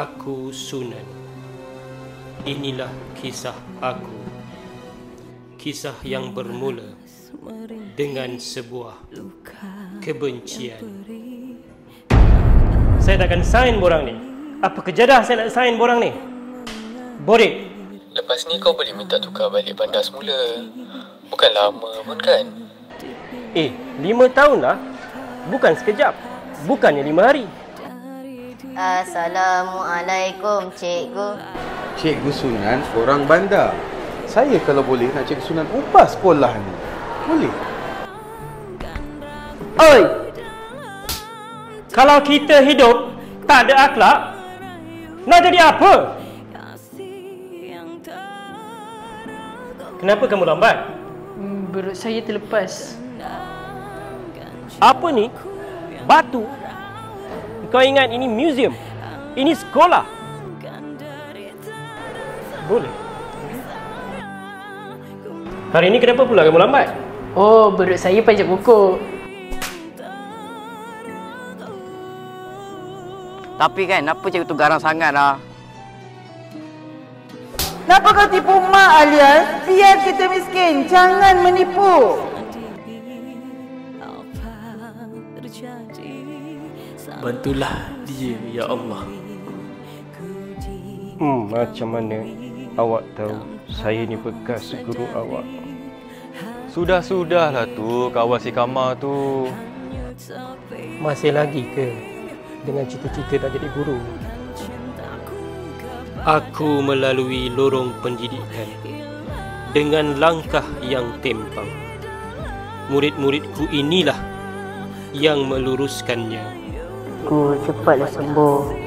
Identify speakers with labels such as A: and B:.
A: Aku Sunan. Inilah kisah aku. Kisah yang bermula dengan sebuah kebencian. Saya takkan sign borang ni. Apa kejadah saya nak sign borang ni? Borik.
B: Lepas ni kau boleh minta tukar balik bandar semula. Bukan lama pun kan?
A: 5 tahun lah. Bukan sekejap. Bukannya 5 hari.
C: Assalamualaikum, cikgu.
D: Cikgu Sunan orang bandar. Saya kalau boleh nak Cikgu Sunan ubah sekolah ni. Boleh?
A: Oi! Kalau kita hidup tak ada akhlak, nak jadi apa? Kenapa kamu lambat?
E: Perut saya terlepas.
A: Apa ni? Batu? Kau ingat ini museum? Ini sekolah? Boleh. Hari ini kenapa pula kamu lambat?
E: Oh, perut saya panjat pokok.
F: Tapi kan, apa cikgu tu garang sangat lah.
G: Kenapa kau tipu mak Alias? Biar kita miskin, jangan menipu.
B: Bantulah dia, ya Allah.
A: Macam mana awak tahu saya ni bekas guru awak?
H: Sudahlah tu, kawan si Kamal tu.
A: Masih lagi ke dengan cita-cita nak jadi guru? Aku melalui lorong pendidikan dengan langkah yang tempang. Murid-muridku inilah yang meluruskannya.
C: Ku cepatlah sembuh.